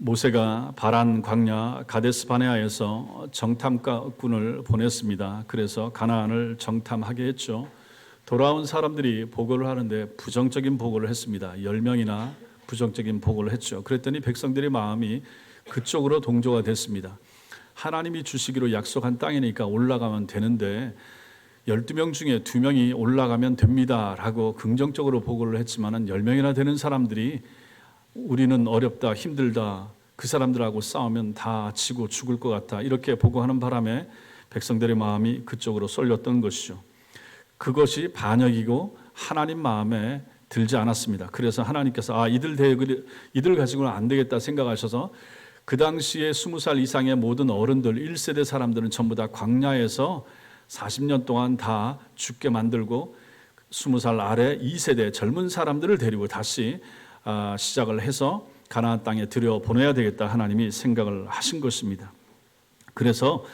모세가 바란 광야 가데스 바네아에서 정탐꾼을 보냈습니다. 그래서 가나안을 정탐하게 했죠. 돌아온 사람들이 보고를 하는데 부정적인 보고를 했습니다. 10명이나 부정적인 보고를 했죠. 그랬더니 백성들의 마음이 그쪽으로 동조가 됐습니다. 하나님이 주시기로 약속한 땅이니까 올라가면 되는데 12명 중에 2명이 올라가면 됩니다 라고 긍정적으로 보고를 했지만 10명이나 되는 사람들이 우리는 어렵다, 힘들다, 그 사람들하고 싸우면 다 지고 죽을 것 같다 이렇게 보고하는 바람에 백성들의 마음이 그쪽으로 쏠렸던 것이죠. 그것이 반역이고 하나님 마음에 들지 않았습니다. 그래서 하나님께서 이들 가지고는 안 되겠다 생각하셔서 그 당시에 20살 이상의 모든 어른들 1세대 사람들은 전부 다 광야에서 40년 동안 다 죽게 만들고 20살 아래 2세대 젊은 사람들을 데리고 다시 시작을 해서 가나안 땅에 들여보내야 되겠다 하나님이 생각을 하신 것입니다. 그래서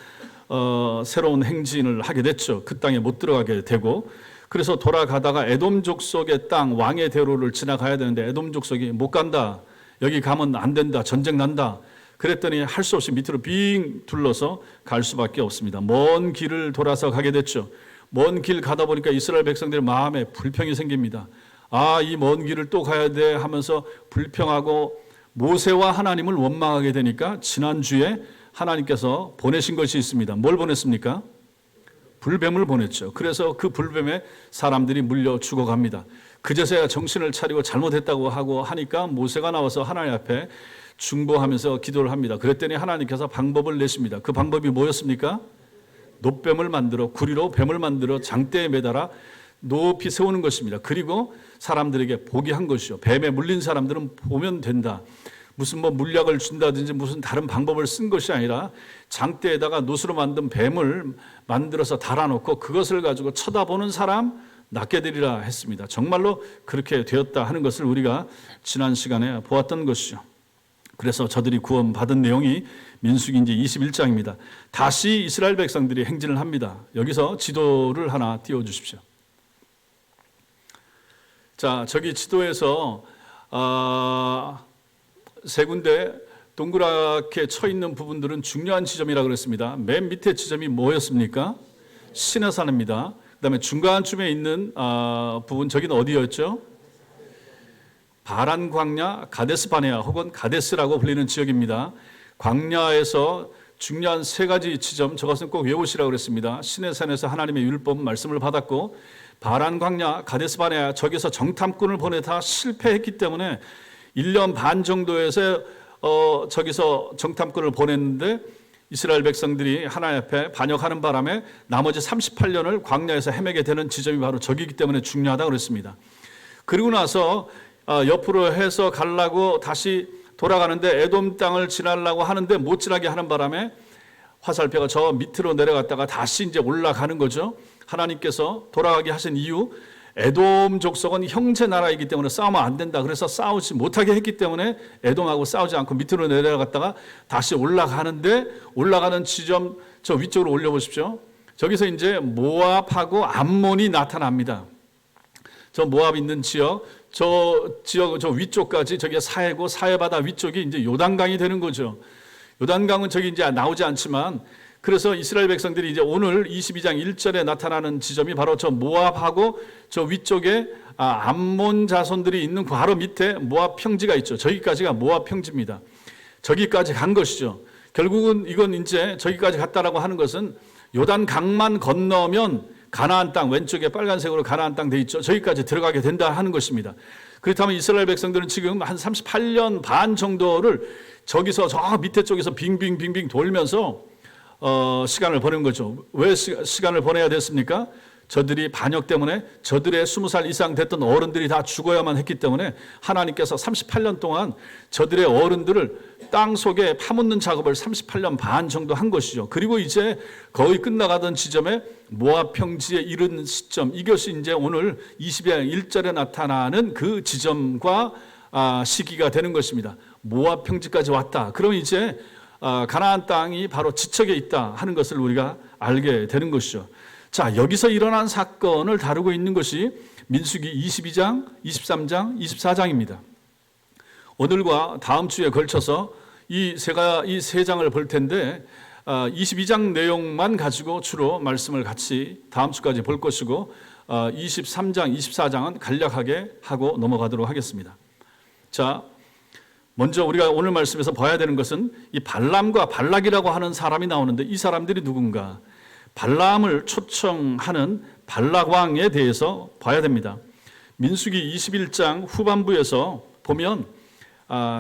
새로운 행진을 하게 됐죠. 그 땅에 못 들어가게 되고 그래서 돌아가다가 에돔 족속의 땅 왕의 대로를 지나가야 되는데 에돔 족속이 못 간다. 여기 가면 안 된다. 전쟁 난다. 그랬더니 할 수 없이 밑으로 빙 둘러서 갈 수밖에 없습니다. 먼 길을 돌아서 가게 됐죠. 먼 길 가다 보니까 이스라엘 백성들의 마음에 불평이 생깁니다. 이 먼 길을 또 가야 돼 하면서 불평하고 모세와 하나님을 원망하게 되니까 지난주에 하나님께서 보내신 것이 있습니다. 뭘 보냈습니까? 불뱀을 보냈죠. 그래서 그 불뱀에 사람들이 물려 죽어갑니다. 그제서야 정신을 차리고 잘못했다고 하고 하니까 모세가 나와서 하나님 앞에 중보하면서 기도를 합니다. 그랬더니 하나님께서 방법을 내십니다. 그 방법이 뭐였습니까? 놋뱀을 만들어 구리로 뱀을 만들어 장대에 매달아 높이 세우는 것입니다. 그리고 사람들에게 보게 한 것이죠. 뱀에 물린 사람들은 보면 된다. 무슨 물약을 준다든지 무슨 다른 방법을 쓴 것이 아니라 장대에다가 놋으로 만든 뱀을 만들어서 달아놓고 그것을 가지고 쳐다보는 사람 낫게 되리라 했습니다. 정말로 그렇게 되었다 하는 것을 우리가 지난 시간에 보았던 것이죠. 그래서 저들이 구원받은 내용이 민수기인지 21장입니다. 다시 이스라엘 백성들이 행진을 합니다. 여기서 지도를 하나 띄워주십시오. 자, 저기 지도에서 세 군데 동그랗게 쳐 있는 부분들은 중요한 지점이라고 그랬습니다. 맨 밑에 지점이 뭐였습니까? 시내산입니다. 그다음에 중간쯤에 있는 부분 저기는 어디였죠? 바란 광야 가데스 바네아 혹은 가데스라고 불리는 지역입니다. 광야에서 중요한 세 가지 지점 저것은 꼭 외우시라고 그랬습니다. 시내산에서 하나님의 율법 말씀을 받았고 바란 광야 가데스 바네아 저기서 정탐꾼을 보내다 실패했기 때문에 1년 반 정도에서 저기서 정탐꾼을 보냈는데 이스라엘 백성들이 하나님 앞에 반역하는 바람에 나머지 38년을 광야에서 헤매게 되는 지점이 바로 저기이기 때문에 중요하다고 그랬습니다. 그리고 나서 옆으로 해서 가려고 다시 돌아가는데 에돔 땅을 지나려고 하는데 못 지나게 하는 바람에 화살표가 저 밑으로 내려갔다가 다시 이제 올라가는 거죠. 하나님께서 돌아가게 하신 이유 에돔 족속은 형제 나라이기 때문에 싸우면 안 된다. 그래서 싸우지 못하게 했기 때문에 에돔하고 싸우지 않고 밑으로 내려갔다가 다시 올라가는데 올라가는 지점 저 위쪽으로 올려보십시오. 저기서 이제 모압하고 암몬이 나타납니다. 저 모압 있는 지역, 저 위쪽까지 저기 사해고 사해바다 위쪽이 이제 요단강이 되는 거죠. 요단강은 저기 이제 나오지 않지만 그래서 이스라엘 백성들이 이제 오늘 22장 1절에 나타나는 지점이 바로 저 모압하고 저 위쪽에 암몬 자손들이 있는 바로 밑에 모압 평지가 있죠. 저기까지가 모압 평지입니다. 저기까지 간 것이죠. 결국은 이건 이제 저기까지 갔다라고 하는 것은 요단 강만 건너면 가나안 땅 왼쪽에 빨간색으로 가나안 땅 돼 있죠. 저기까지 들어가게 된다 하는 것입니다. 그렇다면 이스라엘 백성들은 지금 한 38년 반 정도를 저기서 저 밑에 쪽에서 빙빙빙빙 돌면서 시간을 보낸 거죠. 왜 시간을 보내야 됐습니까? 저들이 반역 때문에 저들의 20살 이상 됐던 어른들이 다 죽어야만 했기 때문에 하나님께서 38년 동안 저들의 어른들을 땅 속에 파묻는 작업을 38년 반 정도 한 것이죠. 그리고 이제 거의 끝나가던 지점에 모압 평지에 이른 시점, 이것이 이제 오늘 22장 1절에 나타나는 그 지점과 시기가 되는 것입니다. 모압 평지까지 왔다. 그럼 이제 가나안 땅이 바로 지척에 있다 하는 것을 우리가 알게 되는 것이죠. 자, 여기서 일어난 사건을 다루고 있는 것이 민수기 22장, 23장, 24장입니다. 오늘과 다음 주에 걸쳐서 이 세 장을 볼 텐데 22장 내용만 가지고 주로 말씀을 같이 다음 주까지 볼 것이고 23장, 24장은 간략하게 하고 넘어가도록 하겠습니다. 자, 먼저 우리가 오늘 말씀에서 봐야 되는 것은 이 발람과 발락이라고 하는 사람이 나오는데 이 사람들이 누군가? 발람을 초청하는 발락 왕에 대해서 봐야 됩니다. 민수기 21장 후반부에서 보면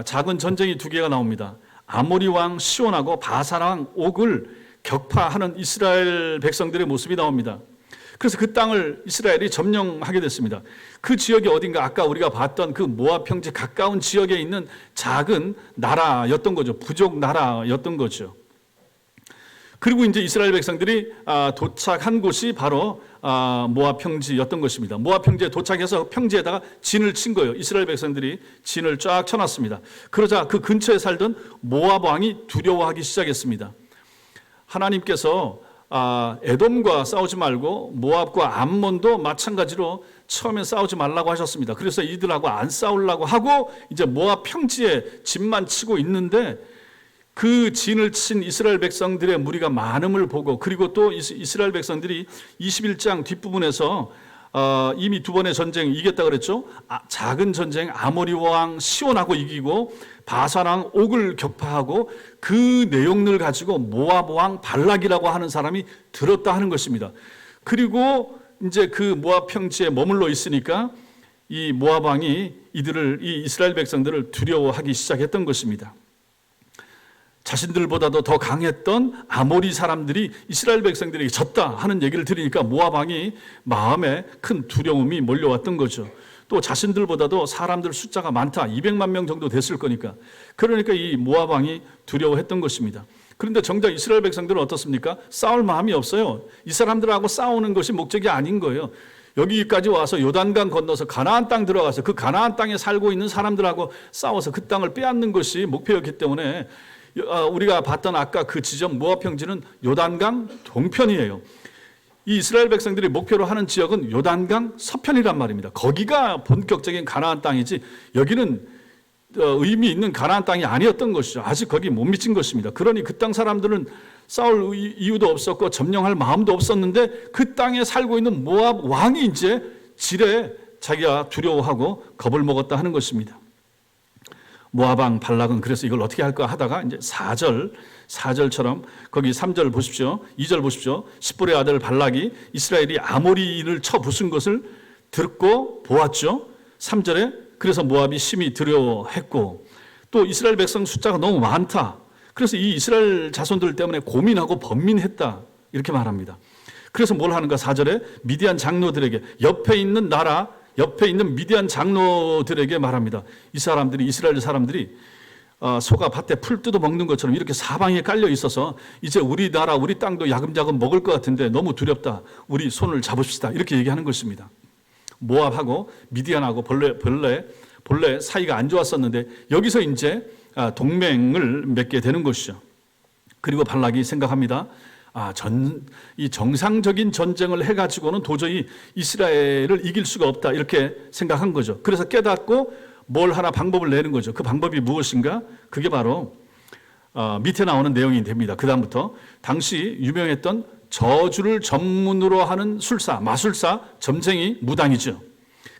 작은 전쟁이 두 개가 나옵니다. 아모리 왕 시온하고 바산 왕 옥을 격파하는 이스라엘 백성들의 모습이 나옵니다. 그래서 그 땅을 이스라엘이 점령하게 됐습니다. 그 지역이 어딘가 아까 우리가 봤던 그 모압 평지 가까운 지역에 있는 작은 나라였던 거죠. 부족 나라였던 거죠. 그리고 이제 이스라엘 백성들이 도착한 곳이 바로 모압 평지였던 것입니다. 모압 평지에 도착해서 평지에다가 진을 친 거예요. 이스라엘 백성들이 진을 쫙 쳐놨습니다. 그러자 그 근처에 살던 모압 왕이 두려워하기 시작했습니다. 하나님께서 에돔과 싸우지 말고 모압과 암몬도 마찬가지로 처음에 싸우지 말라고 하셨습니다. 그래서 이들하고 안 싸우려고 하고 이제 모압 평지에 진만 치고 있는데 그 진을 친 이스라엘 백성들의 무리가 많음을 보고 그리고 또 이스라엘 백성들이 21장 뒷부분에서 이미 두 번의 전쟁 이겼다 그랬죠. 작은 전쟁 아모리 왕 시온하고 이기고 바산 왕 옥을 격파하고 그 내용을 가지고 모압 왕 발락이라고 하는 사람이 들었다 하는 것입니다. 그리고 이제 그 모압 평지에 머물러 있으니까 이 모압 왕이 이 이스라엘 백성들을 두려워하기 시작했던 것입니다. 자신들보다도 더 강했던 아모리 사람들이 이스라엘 백성들에게 졌다 하는 얘기를 들으니까 모압 왕이 마음에 큰 두려움이 몰려왔던 거죠. 또 자신들보다도 사람들 숫자가 많다. 200만 명 정도 됐을 거니까. 그러니까 이 모압 왕이 두려워했던 것입니다. 그런데 정작 이스라엘 백성들은 어떻습니까? 싸울 마음이 없어요. 이 사람들하고 싸우는 것이 목적이 아닌 거예요. 여기까지 와서 요단강 건너서 가나안 땅 들어가서 그 가나안 땅에 살고 있는 사람들하고 싸워서 그 땅을 빼앗는 것이 목표였기 때문에 우리가 봤던 아까 그 지점 모압 평지는 요단강 동편이에요. 이 이스라엘 백성들이 목표로 하는 지역은 요단강 서편이란 말입니다. 거기가 본격적인 가나안 땅이지 여기는 의미 있는 가나안 땅이 아니었던 것이죠. 아직 거기 못 미친 것입니다. 그러니 그 땅 사람들은 싸울 이유도 없었고 점령할 마음도 없었는데 그 땅에 살고 있는 모압 왕이 이제 지레 자기가 두려워하고 겁을 먹었다 하는 것입니다. 모압 왕 발락은 그래서 이걸 어떻게 할까 하다가 이제 4절처럼 거기 3절 보십시오. 2절 보십시오. 십볼의 아들 발락이 이스라엘이 아모리인을 쳐 부순 것을 듣고 보았죠. 3절에 그래서 모압이 심히 두려워했고 또 이스라엘 백성 숫자가 너무 많다. 그래서 이 이스라엘 자손들 때문에 고민하고 번민했다. 이렇게 말합니다. 그래서 뭘 하는가 4절에 미디안 장로들에게 옆에 있는 미디안 장로들에게 말합니다. 이 사람들이 이스라엘 사람들이 소가 밭에 풀 뜯어 먹는 것처럼 이렇게 사방에 깔려 있어서 이제 우리 나라 우리 땅도 야금야금 먹을 것 같은데 너무 두렵다. 우리 손을 잡읍시다. 이렇게 얘기하는 것입니다. 모압하고 미디안하고 본래 사이가 안 좋았었는데 여기서 이제 동맹을 맺게 되는 것이죠. 그리고 발락이 생각합니다. 이 정상적인 전쟁을 해가지고는 도저히 이스라엘을 이길 수가 없다 이렇게 생각한 거죠. 그래서 깨닫고 뭘 하나 방법을 내는 거죠. 그 방법이 무엇인가? 그게 바로 밑에 나오는 내용이 됩니다. 그 다음부터 당시 유명했던 저주를 전문으로 하는 마술사, 점쟁이, 무당이죠.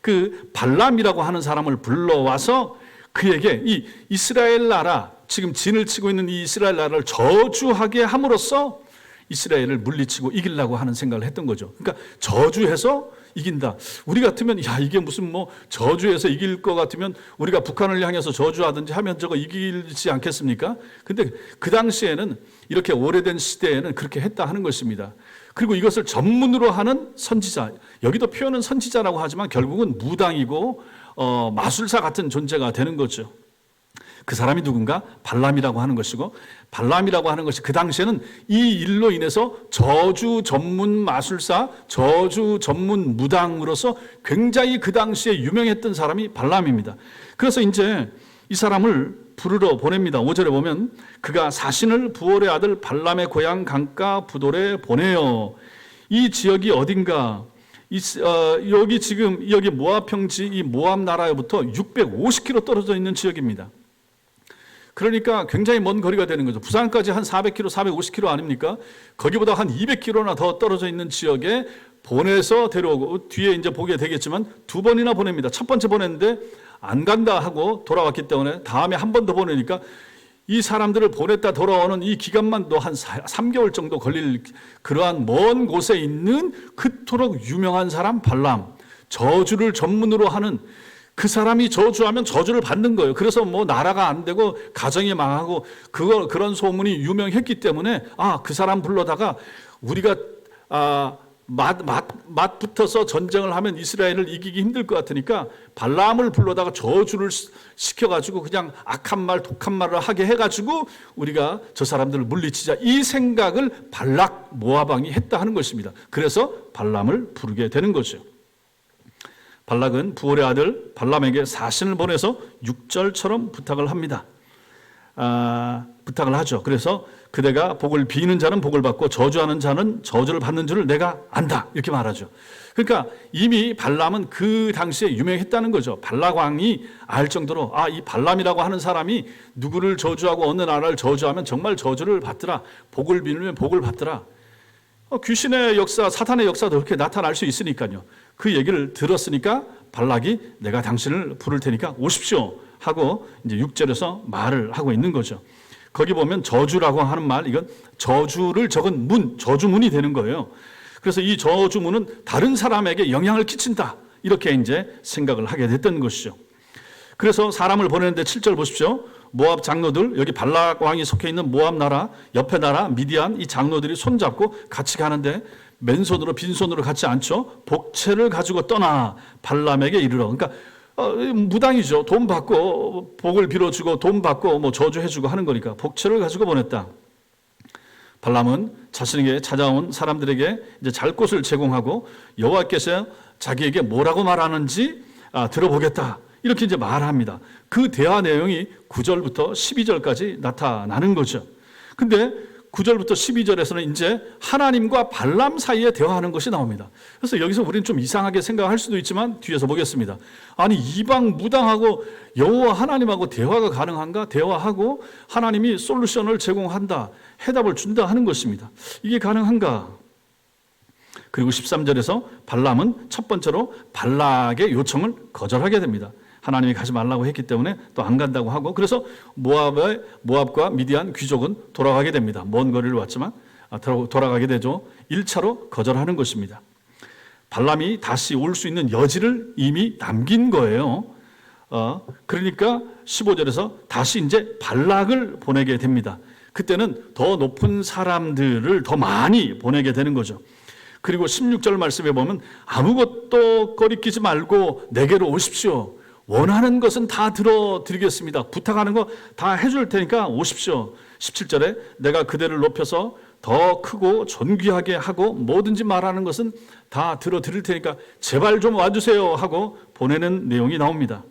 그 발람이라고 하는 사람을 불러와서 그에게 이 이스라엘 나라 지금 진을 치고 있는 이 이스라엘 나라를 저주하게 함으로써 이스라엘을 물리치고 이기려고 하는 생각을 했던 거죠. 그러니까 저주해서 이긴다. 우리 같으면 이게 무슨 저주해서 이길 것 같으면 우리가 북한을 향해서 저주하든지 하면 저거 이기지 않겠습니까? 근데 그 당시에는 이렇게 오래된 시대에는 그렇게 했다 하는 것입니다. 그리고 이것을 전문으로 하는 선지자, 여기도 표현은 선지자라고 하지만 결국은 무당이고 마술사 같은 존재가 되는 거죠. 그 사람이 누군가? 발람이라고 하는 것이고 발람이라고 하는 것이 그 당시에는 이 일로 인해서 저주 전문 마술사, 저주 전문 무당으로서 굉장히 그 당시에 유명했던 사람이 발람입니다. 그래서 이제 이 사람을 부르러 보냅니다. 5절에 보면 그가 사신을 부올의 아들 발람의 고향 강가 부돌에 보내요. 이 지역이 어딘가? 여기 모압 평지 이 모압 나라로부터 650km 떨어져 있는 지역입니다. 그러니까 굉장히 먼 거리가 되는 거죠. 부산까지 한 400km, 450km 아닙니까? 거기보다 한 200km나 더 떨어져 있는 지역에 보내서 데려오고, 뒤에 이제 보게 되겠지만 두 번이나 보냅니다. 첫 번째 보냈는데 안 간다 하고 돌아왔기 때문에 다음에 한 번 더 보내니까 이 사람들을 보냈다 돌아오는 이 기간만도 한 3개월 정도 걸릴 그러한 먼 곳에 있는 그토록 유명한 사람 발람, 저주를 전문으로 하는 그 사람이 저주하면 저주를 받는 거예요. 그래서 뭐 나라가 안 되고 가정이 망하고 그런 소문이 유명했기 때문에 그 사람 불러다가 우리가 맛 붙어서 전쟁을 하면 이스라엘을 이기기 힘들 것 같으니까 발람을 불러다가 저주를 시켜가지고 그냥 악한 말, 독한 말을 하게 해가지고 우리가 저 사람들을 물리치자, 이 생각을 발락 모압 왕이 했다 하는 것입니다. 그래서 발람을 부르게 되는 거죠. 발락은 부올의 아들 발람에게 사신을 보내서 6절처럼 부탁을 합니다. 부탁을 하죠. 그래서 그대가 복을 비는 자는 복을 받고 저주하는 자는 저주를 받는 줄을 내가 안다, 이렇게 말하죠. 그러니까 이미 발람은 그 당시에 유명했다는 거죠. 발락 왕이 알 정도로 이 발람이라고 하는 사람이 누구를 저주하고 어느 나라를 저주하면 정말 저주를 받더라, 복을 비누면 복을 받더라. 귀신의 역사, 사탄의 역사도 그렇게 나타날 수 있으니까요. 그 얘기를 들었으니까 발락이 내가 당신을 부를 테니까 오십시오 하고 이제 6절에서 말을 하고 있는 거죠. 거기 보면 저주라고 하는 말, 이건 저주를 적은 문, 저주문이 되는 거예요. 그래서 이 저주문은 다른 사람에게 영향을 끼친다, 이렇게 이제 생각을 하게 됐던 것이죠. 그래서 사람을 보내는데 7절 보십시오. 모압 장로들, 여기 발락 왕이 속해 있는 모압 나라, 옆에 나라 미디안, 이 장로들이 손잡고 같이 가는데 맨손으로 빈손으로 같지 않죠. 복채를 가지고 떠나 발람에게 이르러. 그러니까 무당이죠. 돈 받고 복을 빌어주고 돈 받고 뭐 저주해주고 하는 거니까 복채를 가지고 보냈다. 발람은 자신에게 찾아온 사람들에게 이제 잘 곳을 제공하고 여호와께서 자기에게 뭐라고 말하는지 들어보겠다, 이렇게 이제 말합니다. 그 대화 내용이 9절부터 12절까지 나타나는 거죠. 근데 9절부터 12절에서는 이제 하나님과 발람 사이에 대화하는 것이 나옵니다. 그래서 여기서 우리는 좀 이상하게 생각할 수도 있지만 뒤에서 보겠습니다. 아니, 이방 무당하고 여호와 하나님하고 대화가 가능한가? 대화하고 하나님이 솔루션을 제공한다, 해답을 준다 하는 것입니다. 이게 가능한가? 그리고 13절에서 발람은 첫 번째로 발락의 요청을 거절하게 됩니다. 하나님이 가지 말라고 했기 때문에 또 안 간다고 하고, 그래서 모압과 미디안 귀족은 돌아가게 됩니다. 먼 거리를 왔지만 돌아가게 되죠. 1차로 거절하는 것입니다. 발람이 다시 올 수 있는 여지를 이미 남긴 거예요. 그러니까 15절에서 다시 이제 발락을 보내게 됩니다. 그때는 더 높은 사람들을 더 많이 보내게 되는 거죠. 그리고 16절 말씀에 보면 아무것도 꺼리끼지 말고 내게로 오십시오. 원하는 것은 다 들어드리겠습니다. 부탁하는 거 다 해줄 테니까 오십시오. 17절에 내가 그대를 높여서 더 크고 존귀하게 하고 뭐든지 말하는 것은 다 들어드릴 테니까 제발 좀 와주세요 하고 보내는 내용이 나옵니다.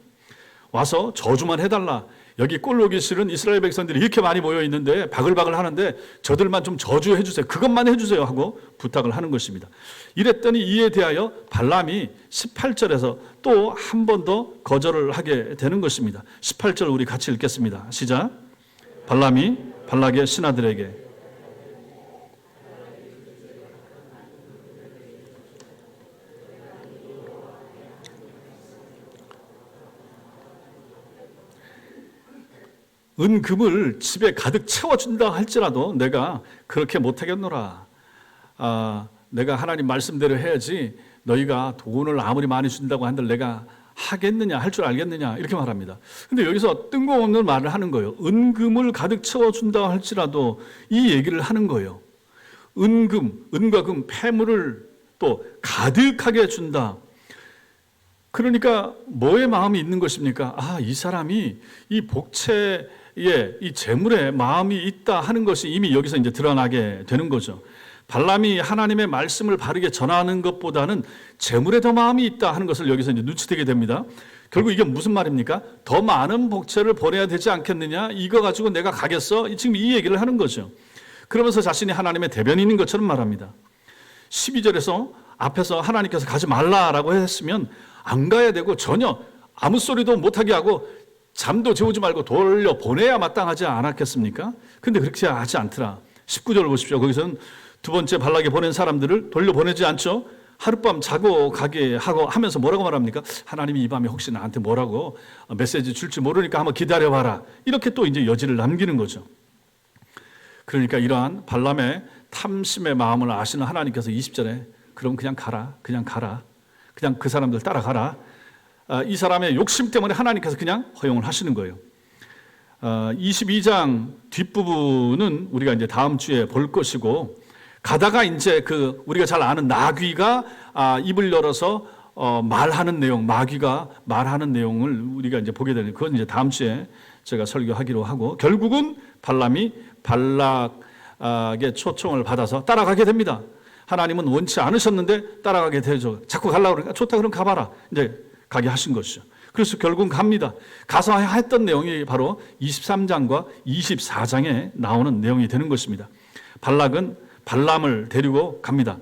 와서 저주만 해달라. 여기 꼴보기 싫은 이스라엘 백성들이 이렇게 많이 모여 있는데 바글바글 하는데 저들만 좀 저주해 주세요. 그것만 해주세요 하고 부탁을 하는 것입니다. 이랬더니 이에 대하여 발람이 18절에서 또 한 번 더 거절을 하게 되는 것입니다. 18절 우리 같이 읽겠습니다. 시작. 발람이 발락의 신하들에게 은금을 집에 가득 채워준다 할지라도 내가 그렇게 못하겠노라. 내가 하나님 말씀대로 해야지 너희가 돈을 아무리 많이 준다고 한들 내가 하겠느냐, 할 줄 알겠느냐, 이렇게 말합니다. 근데 여기서 뜬금없는 말을 하는 거예요. 은금을 가득 채워준다 할지라도 이 얘기를 하는 거예요. 은과 금, 폐물을 또 가득하게 준다. 그러니까 뭐의 마음이 있는 것입니까? 이 사람이 이 복채에 이 재물에 마음이 있다 하는 것이 이미 여기서 이제 드러나게 되는 거죠. 발람이 하나님의 말씀을 바르게 전하는 것보다는 재물에 더 마음이 있다 하는 것을 여기서 이제 눈치채게 됩니다. 결국 이게 무슨 말입니까? 더 많은 복채를 보내야 되지 않겠느냐? 이거 가지고 내가 가겠어? 지금 이 얘기를 하는 거죠. 그러면서 자신이 하나님의 대변인인 것처럼 말합니다. 12절에서 앞에서 하나님께서 가지 말라라고 했으면 안 가야 되고 전혀 아무 소리도 못하게 하고 잠도 재우지 말고 돌려보내야 마땅하지 않았겠습니까? 근데 그렇게 하지 않더라. 19절을 보십시오. 거기서는 두 번째 발락에 보낸 사람들을 돌려보내지 않죠. 하룻밤 자고 가게 하고 하면서 뭐라고 말합니까? 하나님이 이 밤에 혹시 나한테 뭐라고 메시지 줄지 모르니까 한번 기다려봐라. 이렇게 또 이제 여지를 남기는 거죠. 그러니까 이러한 발람의 탐심의 마음을 아시는 하나님께서 20절에 그럼 그냥 가라. 그냥 그 사람들 따라가라. 이 사람의 욕심 때문에 하나님께서 그냥 허용을 하시는 거예요. 22장 뒷부분은 우리가 이제 다음 주에 볼 것이고, 가다가 이제 우리가 잘 아는 나귀가 입을 열어서 말하는 내용, 마귀가 말하는 내용을 우리가 이제 보게 되는, 그건 이제 다음 주에 제가 설교하기로 하고, 결국은 발람이 발락의 초청을 받아서 따라가게 됩니다. 하나님은 원치 않으셨는데 따라가게 되죠. 자꾸 가려고 그러니까 좋다 그럼 가봐라. 이제 가게 하신 것이죠. 그래서 결국은 갑니다. 가서 했던 내용이 바로 23장과 24장에 나오는 내용이 되는 것입니다. 발락은 발람을 데리고 갑니다.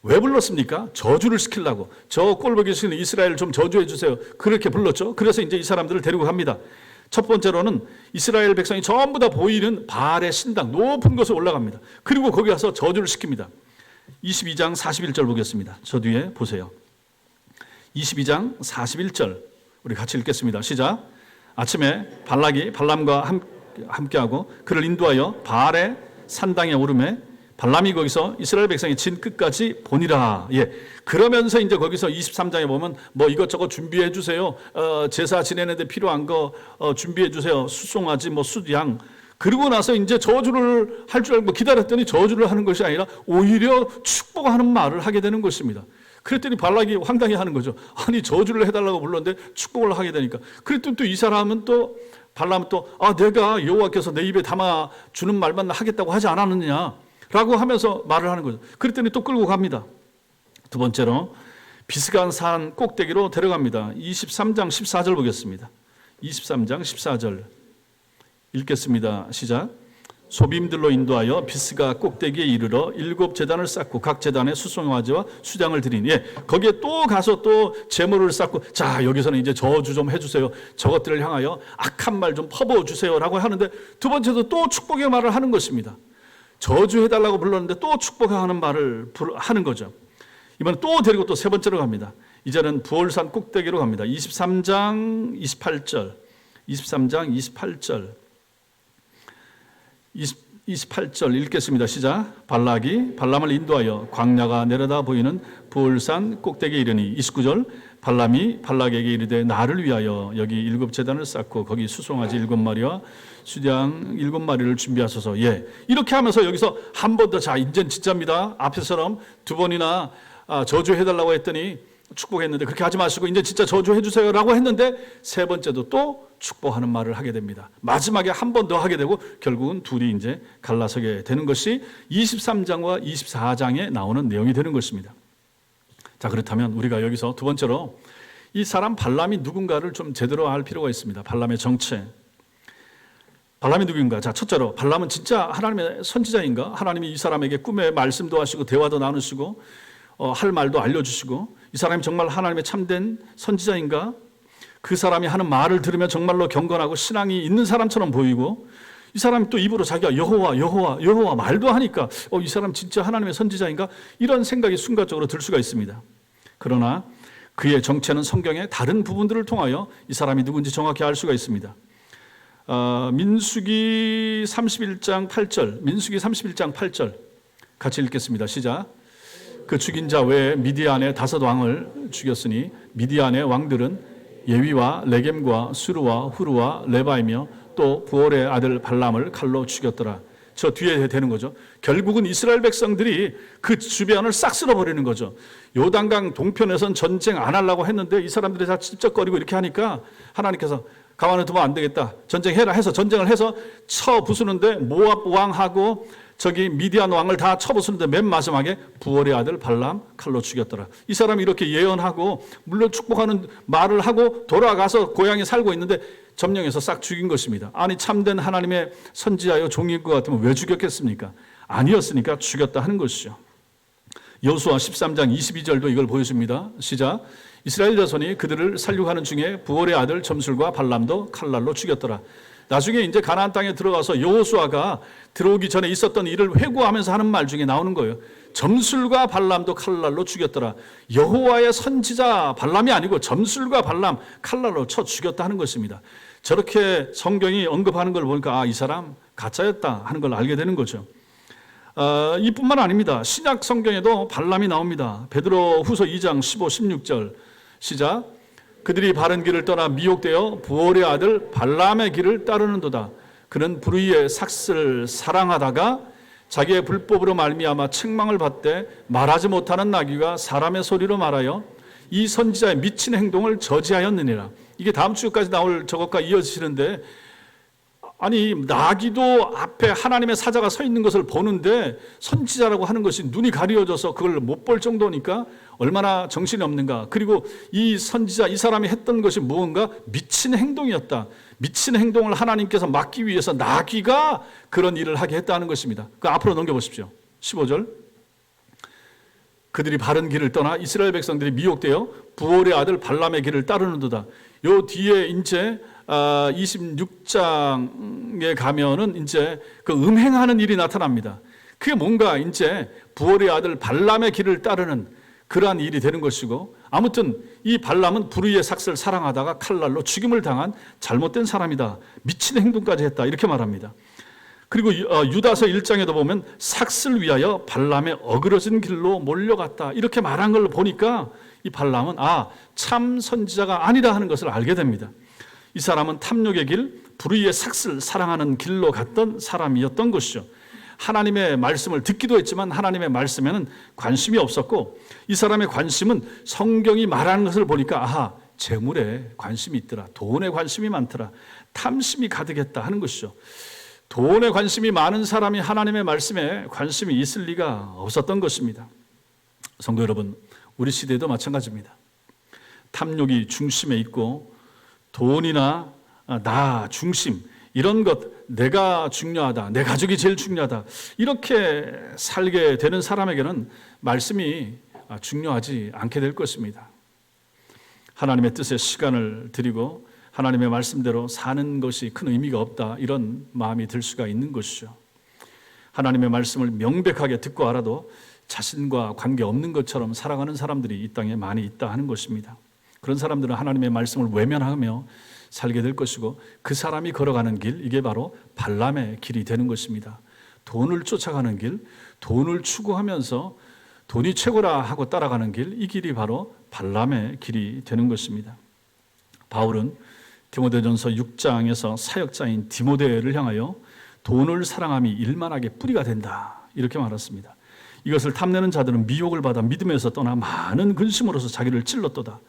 왜 불렀습니까? 저주를 시키려고. 저 꼴보기 싫은 이스라엘을 좀 저주해 주세요. 그렇게 불렀죠. 그래서 이제 이 사람들을 데리고 갑니다. 첫 번째로는 이스라엘 백성이 전부 다 보이는 바알의 신당 높은 곳에 올라갑니다. 그리고 거기 가서 저주를 시킵니다. 22장 41절 보겠습니다. 저 뒤에 보세요. 22장 41절 우리 같이 읽겠습니다. 시작. 아침에 발락이 발람과 함께하고 그를 인도하여 바알의 산당에 오르매 발람이 거기서 이스라엘 백성이 진 끝까지 보니라. 예. 그러면서 이제 거기서 23장에 보면 뭐 이것저것 준비해 주세요. 제사 지내는데 필요한 거 준비해 주세요. 수송아지, 뭐 숫양. 그리고 나서 이제 저주를 할 줄 알고 기다렸더니 저주를 하는 것이 아니라 오히려 축복하는 말을 하게 되는 것입니다. 그랬더니 발락이 황당해하는 거죠. 아니 저주를 해달라고 불렀는데 축복을 하게 되니까. 그랬더니 또 이 사람은 또 발람은 또 내가 여호와께서 내 입에 담아 주는 말만 하겠다고 하지 않았느냐 라고 하면서 말을 하는 거죠. 그랬더니 또 끌고 갑니다. 두 번째로 비스간 산 꼭대기로 데려갑니다. 23장 14절 보겠습니다. 23장 14절 읽겠습니다. 시작. 소빔들로 인도하여 비스가 꼭대기에 이르러 7 제단을 쌓고 각 제단에 수송아지와 수장을 드리니, 거기에 또 가서 또 제물을 쌓고, 자 여기서는 이제 저주 좀 해주세요. 저것들을 향하여 악한 말 좀 퍼부어 주세요라고 하는데, 두 번째도 또 축복의 말을 하는 것입니다. 저주해달라고 불렀는데 또 축복하는 말을 하는 거죠. 이번에 또 데리고 또 세 번째로 갑니다. 이제는 부올산 꼭대기로 갑니다. 23장 28절 23장 28절 28절 읽겠습니다. 시작. 발락이 발람을 인도하여 광야가 내려다 보이는 부올산 꼭대기에 이르니, 29절 발람이 발락에게 이르되 나를 위하여 여기 7 제단을 쌓고 거기 수송아지 7마리와 수장 7마리를 준비하소서. 이렇게 하면서 여기서 한 번 더, 자 이젠 진짜입니다. 앞에처럼 두 번이나 저주해달라고 했더니 축복했는데 그렇게 하지 마시고 이제 진짜 저주해 주세요 라고 했는데, 세 번째도 또 축복하는 말을 하게 됩니다. 마지막에 한 번 더 하게 되고 결국은 둘이 이제 갈라서게 되는 것이 23장과 24장에 나오는 내용이 되는 것입니다. 자, 그렇다면 우리가 여기서 두 번째로 이 사람 발람이 누군가를 좀 제대로 알 필요가 있습니다. 발람의 정체. 발람이 누구인가? 자, 첫째로 발람은 진짜 하나님의 선지자인가? 하나님이 이 사람에게 꿈의 말씀도 하시고 대화도 나누시고 할 말도 알려주시고, 이 사람이 정말 하나님의 참된 선지자인가? 그 사람이 하는 말을 들으면 정말로 경건하고 신앙이 있는 사람처럼 보이고, 이 사람이 또 입으로 자기가 여호와 말도 하니까 이 사람 진짜 하나님의 선지자인가? 이런 생각이 순간적으로 들 수가 있습니다. 그러나 그의 정체는 성경의 다른 부분들을 통하여 이 사람이 누군지 정확히 알 수가 있습니다. 민수기 31장 8절 민수기 31장 8절 같이 읽겠습니다. 시작. 그 죽인 자 외에 미디안의 5 왕을 죽였으니 미디안의 왕들은 예위와 레겜과 수르와 후르와 레바이며 또 부올의 아들 발람을 칼로 죽였더라. 저 뒤에 되는 거죠. 결국은 이스라엘 백성들이 그 주변을 싹 쓸어버리는 거죠. 요단강 동편에선 전쟁 안 하려고 했는데 이 사람들이 다 찝쩍거리고 이렇게 하니까 하나님께서 가만히 두면 안 되겠다, 전쟁해라 해서 전쟁을 해서 쳐 부수는데 모압 왕하고 저기 미디안 왕을 다 쳐부수는데 맨 마지막에 부올의 아들 발람 칼로 죽였더라. 이 사람이 이렇게 예언하고 물론 축복하는 말을 하고 돌아가서 고향에 살고 있는데 점령해서 싹 죽인 것입니다. 아니 참된 하나님의 선지자여 종일 것 같으면 왜 죽였겠습니까? 아니었으니까 죽였다 하는 것이죠. 여호수아 13장 22절도 이걸 보여줍니다. 시작. 이스라엘 자손이 그들을 살육하는 중에 부올의 아들 점술과 발람도 칼날로 죽였더라. 나중에 이제 가나안 땅에 들어가서 여호수아가 들어오기 전에 있었던 일을 회고하면서 하는 말 중에 나오는 거예요. 점술과 발람도 칼날로 죽였더라. 여호와의 선지자 발람이 아니고 점술과 발람 칼날로 쳐 죽였다 하는 것입니다. 저렇게 성경이 언급하는 걸 보니까 이 사람 가짜였다 하는 걸 알게 되는 거죠. 이뿐만 아닙니다. 신약 성경에도 발람이 나옵니다. 베드로 후서 2장 15, 16절 시작. 그들이 바른 길을 떠나 미혹되어 부올의 아들 발람의 길을 따르는도다. 그는 불의의 삭슬 사랑하다가 자기의 불법으로 말미암아 책망을 받되 말하지 못하는 나귀가 사람의 소리로 말하여 이 선지자의 미친 행동을 저지하였느니라. 이게 다음 주까지 나올 저것과 이어지는데, 아니 나귀도 앞에 하나님의 사자가 서 있는 것을 보는데 선지자라고 하는 것이 눈이 가려져서 그걸 못 볼 정도니까 얼마나 정신이 없는가. 그리고 이 선지자 이 사람이 했던 것이 무언가 미친 행동이었다. 미친 행동을 하나님께서 막기 위해서 나귀가 그런 일을 하게 했다는 것입니다. 그 앞으로 넘겨보십시오. 15절. 그들이 바른 길을 떠나 이스라엘 백성들이 미혹되어 부올의 아들 발람의 길을 따르는도다. 요 뒤에 이제 26장에 가면은 이제 그 음행하는 일이 나타납니다. 그게 뭔가 이제 부올의 아들 발람의 길을 따르는 그러한 일이 되는 것이고, 아무튼 이 발람은 불의의 삭슬 사랑하다가 칼날로 죽임을 당한 잘못된 사람이다. 미친 행동까지 했다. 이렇게 말합니다. 그리고 유다서 1장에도 보면 삭슬 위하여 발람의 어그러진 길로 몰려갔다. 이렇게 말한 걸 보니까 이 발람은 참 선지자가 아니다 하는 것을 알게 됩니다. 이 사람은 탐욕의 길, 불의의 삭슬 사랑하는 길로 갔던 사람이었던 것이죠. 하나님의 말씀을 듣기도 했지만 하나님의 말씀에는 관심이 없었고, 이 사람의 관심은 성경이 말하는 것을 보니까 재물에 관심이 있더라, 돈에 관심이 많더라, 탐심이 가득했다 하는 것이죠. 돈에 관심이 많은 사람이 하나님의 말씀에 관심이 있을 리가 없었던 것입니다. 성도 여러분, 우리 시대도 마찬가지입니다. 탐욕이 중심에 있고 돈이나 나 중심, 이런 것, 내가 중요하다, 내 가족이 제일 중요하다, 이렇게 살게 되는 사람에게는 말씀이 중요하지 않게 될 것입니다. 하나님의 뜻에 시간을 드리고 하나님의 말씀대로 사는 것이 큰 의미가 없다, 이런 마음이 들 수가 있는 것이죠. 하나님의 말씀을 명백하게 듣고 알아도 자신과 관계없는 것처럼 살아가는 사람들이 이 땅에 많이 있다 하는 것입니다. 그런 사람들은 하나님의 말씀을 외면하며 살게 될 것이고, 그 사람이 걸어가는 길, 이게 바로 발람의 길이 되는 것입니다. 돈을 쫓아가는 길, 돈을 추구하면서 돈이 최고라 하고 따라가는 길, 이 길이 바로 발람의 길이 되는 것입니다. 바울은 디모데전서 6장에서 사역자인 디모데를 향하여 돈을 사랑함이 일만하게 뿌리가 된다, 이렇게 말했습니다. 이것을 탐내는 자들은 미혹을 받아 믿음에서 떠나 많은 근심으로서 자기를 찔렀도다.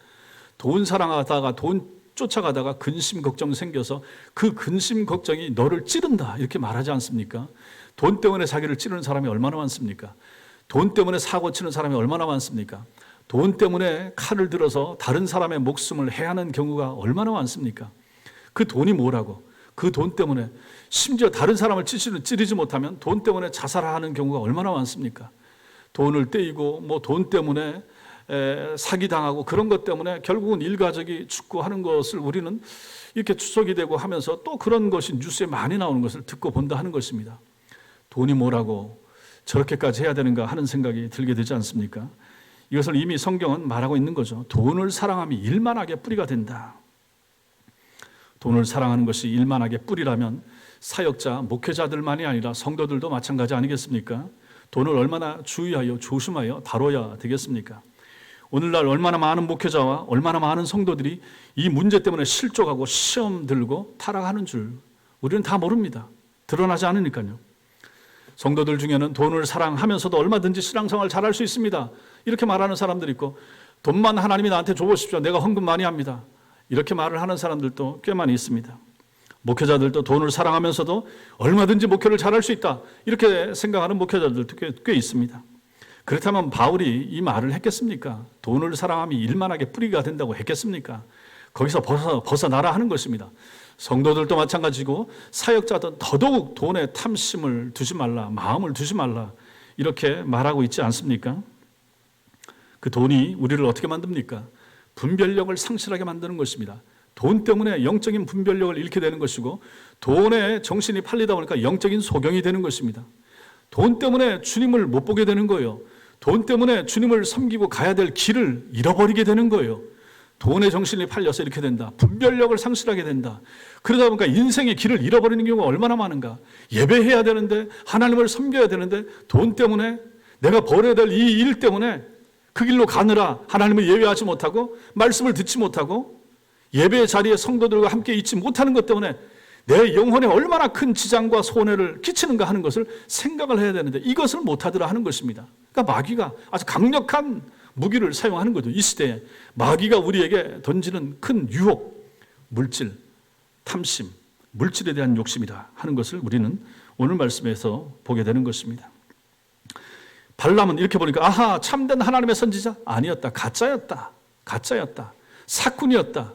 돈 사랑하다가 돈 쫓아가다가 근심 걱정 생겨서 그 근심 걱정이 너를 찌른다, 이렇게 말하지 않습니까? 돈 때문에 자기를 찌르는 사람이 얼마나 많습니까? 돈 때문에 사고 치는 사람이 얼마나 많습니까? 돈 때문에 칼을 들어서 다른 사람의 목숨을 해하는 경우가 얼마나 많습니까? 그 돈이 뭐라고? 그 돈 때문에 심지어 다른 사람을 찌르지 못하면 돈 때문에 자살하는 경우가 얼마나 많습니까? 돈을 떼이고 돈 때문에 사기당하고 그런 것 때문에 결국은 일가족이 죽고 하는 것을 우리는 이렇게 추석이 되고 하면서 또 그런 것이 뉴스에 많이 나오는 것을 듣고 본다 하는 것입니다. 돈이 뭐라고 저렇게까지 해야 되는가 하는 생각이 들게 되지 않습니까? 이것을 이미 성경은 말하고 있는 거죠. 돈을 사랑함이 일만하게 뿌리가 된다. 돈을 사랑하는 것이 일만하게 뿌리라면 사역자, 목회자들만이 아니라 성도들도 마찬가지 아니겠습니까? 돈을 얼마나 주의하여 조심하여 다뤄야 되겠습니까? 오늘날 얼마나 많은 목회자와 얼마나 많은 성도들이 이 문제 때문에 실족하고 시험 들고 타락하는 줄 우리는 다 모릅니다. 드러나지 않으니까요. 성도들 중에는 돈을 사랑하면서도 얼마든지 신앙생활 잘할 수 있습니다, 이렇게 말하는 사람들이 있고, 돈만 하나님이 나한테 줘보십시오, 내가 헌금 많이 합니다, 이렇게 말을 하는 사람들도 꽤 많이 있습니다. 목회자들도 돈을 사랑하면서도 얼마든지 목회를 잘할 수 있다, 이렇게 생각하는 목회자들도 꽤 있습니다. 그렇다면 바울이 이 말을 했겠습니까? 돈을 사랑함이 일만하게 뿌리가 된다고 했겠습니까? 거기서 벗어나라 하는 것입니다. 성도들도 마찬가지고 사역자도 더더욱 돈에 탐심을 두지 말라, 마음을 두지 말라, 이렇게 말하고 있지 않습니까? 그 돈이 우리를 어떻게 만듭니까? 분별력을 상실하게 만드는 것입니다. 돈 때문에 영적인 분별력을 잃게 되는 것이고, 돈에 정신이 팔리다 보니까 영적인 소경이 되는 것입니다. 돈 때문에 주님을 못 보게 되는 거예요. 돈 때문에 주님을 섬기고 가야 될 길을 잃어버리게 되는 거예요. 돈에 정신이 팔려서 이렇게 된다. 분별력을 상실하게 된다. 그러다 보니까 인생의 길을 잃어버리는 경우가 얼마나 많은가. 예배해야 되는데, 하나님을 섬겨야 되는데, 돈 때문에, 내가 벌어야 될 이 일 때문에 그 길로 가느라 하나님을 예배하지 못하고 말씀을 듣지 못하고 예배의 자리에 성도들과 함께 있지 못하는 것 때문에 내 영혼에 얼마나 큰 지장과 손해를 끼치는가 하는 것을 생각을 해야 되는데, 이것을 못하더라 하는 것입니다. 그러니까 마귀가 아주 강력한 무기를 사용하는 거죠. 이 시대에 마귀가 우리에게 던지는 큰 유혹, 물질, 탐심, 물질에 대한 욕심이다 하는 것을 우리는 오늘 말씀에서 보게 되는 것입니다. 발람은 이렇게 보니까 아하, 참된 하나님의 선지자? 아니었다. 가짜였다. 사꾼이었다.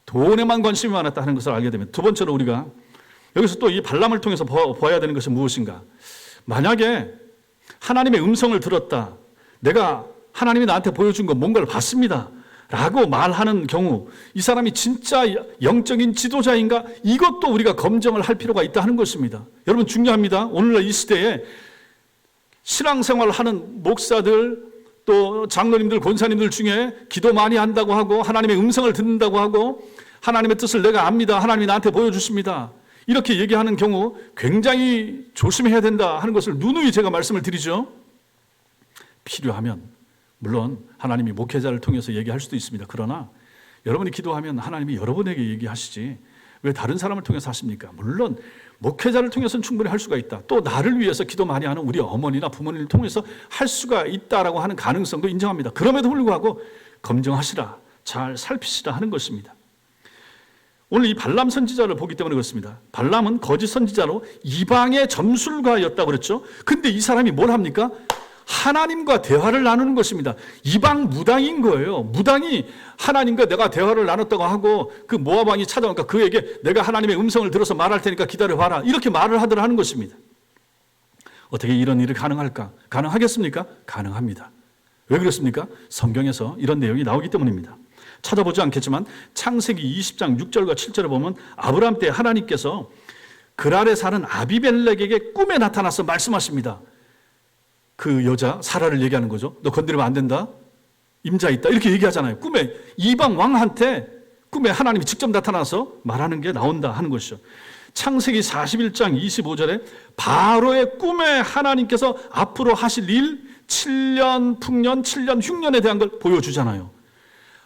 돈에만 관심이 많았다 하는 것을 알게 되면, 두 번째로 우리가 여기서 또 이 발람을 통해서 보아야 되는 것은 무엇인가? 만약에 하나님의 음성을 들었다, 내가 하나님이 나한테 보여준 거 뭔가를 봤습니다 라고 말하는 경우, 이 사람이 진짜 영적인 지도자인가? 이것도 우리가 검증을 할 필요가 있다 하는 것입니다. 여러분, 중요합니다. 오늘날 이 시대에 신앙생활을 하는 목사들, 또 장로님들, 권사님들 중에 기도 많이 한다고 하고 하나님의 음성을 듣는다고 하고 하나님의 뜻을 내가 압니다, 하나님이 나한테 보여주십니다, 이렇게 얘기하는 경우 굉장히 조심해야 된다 하는 것을 누누이 제가 말씀을 드리죠. 필요하면 물론 하나님이 목회자를 통해서 얘기할 수도 있습니다. 그러나 여러분이 기도하면 하나님이 여러분에게 얘기하시지 왜 다른 사람을 통해서 하십니까? 물론 목회자를 통해서는 충분히 할 수가 있다. 또 나를 위해서 기도 많이 하는 우리 어머니나 부모님을 통해서 할 수가 있다라고 하는 가능성도 인정합니다. 그럼에도 불구하고 검증하시라, 잘 살피시라 하는 것입니다. 오늘 이 발람 선지자를 보기 때문에 그렇습니다. 발람은 거짓 선지자로 이방의 점술가였다고 그랬죠. 근데 이 사람이 뭘 합니까? 하나님과 대화를 나누는 것입니다. 이방 무당인 거예요. 무당이 하나님과 내가 대화를 나눴다고 하고 그 모압 왕이 찾아오니까 그에게 내가 하나님의 음성을 들어서 말할 테니까 기다려봐라, 이렇게 말을 하더라 하는 것입니다. 어떻게 이런 일이 가능할까? 가능하겠습니까? 가능합니다. 왜 그렇습니까? 성경에서 이런 내용이 나오기 때문입니다. 찾아보지 않겠지만 창세기 20장 6절과 7절에 보면 아브라함 때 하나님께서 그랄에 사는 아비멜렉에게 꿈에 나타나서 말씀하십니다. 그 여자 사라를 얘기하는 거죠. 너 건드리면 안 된다, 임자 있다, 이렇게 얘기하잖아요. 꿈에 이방 왕한테 꿈에 하나님이 직접 나타나서 말하는 게 나온다 하는 것이죠. 창세기 41장 25절에 바로의 꿈에 하나님께서 앞으로 하실 일 7년 풍년 7년 흉년에 대한 걸 보여주잖아요.